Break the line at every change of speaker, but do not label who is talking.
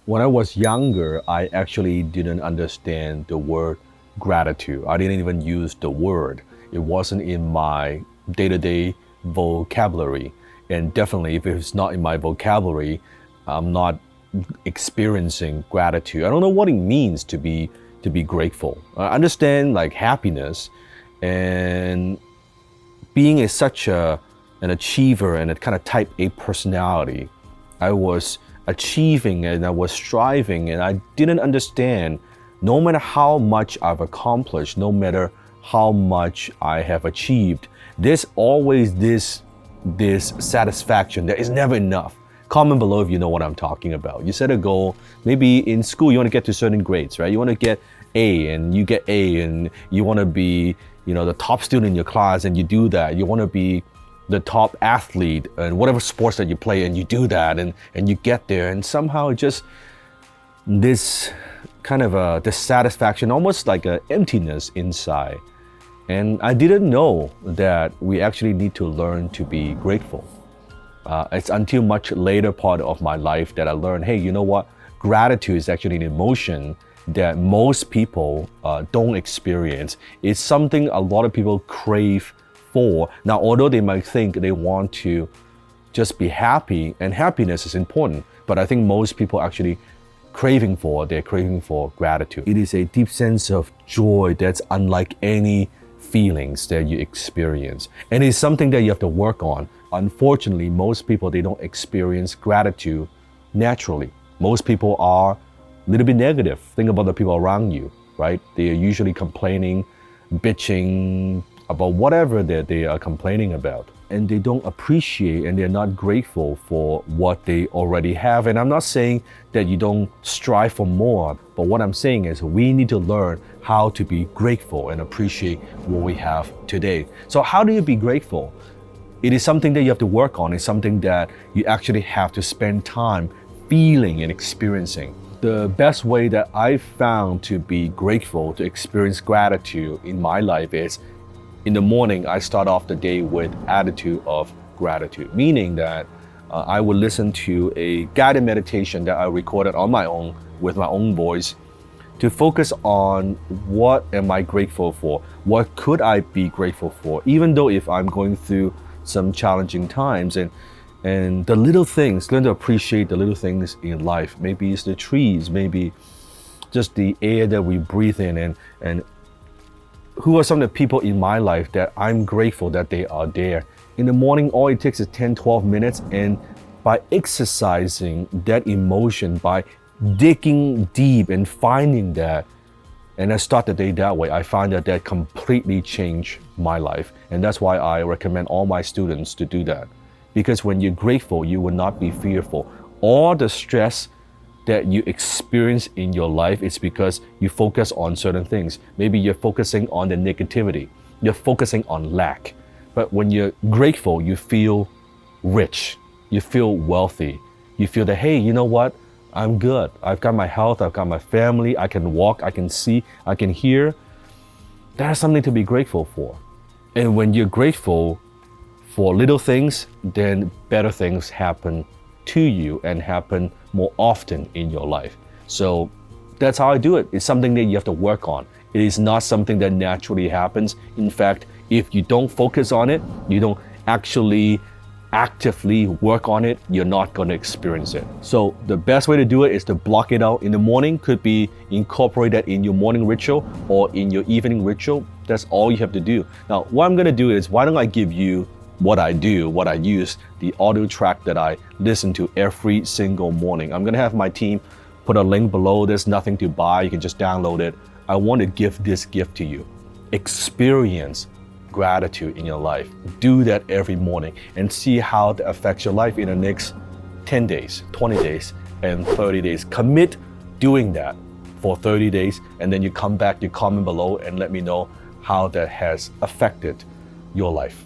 When I was younger, I actually didn't understand the word gratitude. I didn't even use the word. It wasn't in my day-to-day vocabulary. And definitely, if it's not in my vocabulary, I'm not experiencing gratitude. I don't know what it means to be grateful. I understand like happiness and being such an achiever and a kind of type A personality. I was achieving and I was striving and I didn't understand no matter how much I've accomplished, no matter how much I have achieved, there's always this satisfaction that is never enough. Comment below if you know what I'm talking about. You set a goal, maybe in school you want to get to certain grades, right? You want to get A and you get A and you want to be, the top student in your class and you do that. You want to be the top athlete and whatever sports that you play and you do that and you get there and somehow just this kind of a dissatisfaction, almost like an emptiness inside. And I didn't know that we actually need to learn to be grateful. It's until much later part of my life that I learned, hey, you know what? Gratitude is actually an emotion that most people don't experience. It's something a lot of people crave for. Now, although they might think they want to just be happy, and happiness is important, but I think most people actually they're craving for gratitude. It is a deep sense of joy that's unlike any feelings that you experience. And it's something that you have to work on. Unfortunately, most people, they don't experience gratitude naturally. Most people are a little bit negative. Think about the people around you, right? They are usually complaining, bitching about whatever that they are complaining about. And they don't appreciate and they're not grateful for what they already have. And I'm not saying that you don't strive for more, but what I'm saying is we need to learn how to be grateful and appreciate what we have today. So how do you be grateful? It is something that you have to work on. It's something that you actually have to spend time feeling and experiencing. The best way that I've found to be grateful, to experience gratitude in my life is in the morning, I start off the day with attitude of gratitude, meaning that I would listen to a guided meditation that I recorded on my own with my own voice to focus on what am I grateful for? What could I be grateful for? Even though if I'm going through some challenging times and the little things, learn to appreciate the little things in life. Maybe it's the trees, maybe just the air that we breathe in and who are some of the people in my life that I'm grateful that they are there. In the morning, all it takes is 10, 12 minutes. And by exercising that emotion, by digging deep and finding that, and I start the day that way, I find that completely changed my life. And that's why I recommend all my students to do that. Because when you're grateful, you will not be fearful. All the stress that you experience in your life is because you focus on certain things. Maybe you're focusing on the negativity. You're focusing on lack. But when you're grateful, you feel rich. You feel wealthy. You feel that, hey, you know what? I'm good. I've got my health. I've got my family. I can walk. I can see. I can hear. That's something to be grateful for. And when you're grateful for little things, then better things happen to you and happen more often in your life. So that's how I do it. It's something that you have to work on. It is not something that naturally happens. In fact, if you don't focus on it, you don't actually actively work on it, you're not going to experience it. So the best way to do it is to block it out in the morning. Could be incorporate that in your morning ritual or in your evening ritual. That's all you have to do. Now, what I'm going to do is, why don't I give you what I do, what I use, the audio track that I listen to every single morning. I'm gonna have my team put a link below. There's nothing to buy, you can just download it. I want to give this gift to you. Experience gratitude in your life. Do that every morning and see how that affects your life in the next 10 days, 20 days, and 30 days. Commit doing that for 30 days and then you come back, you comment below and let me know how that has affected your life.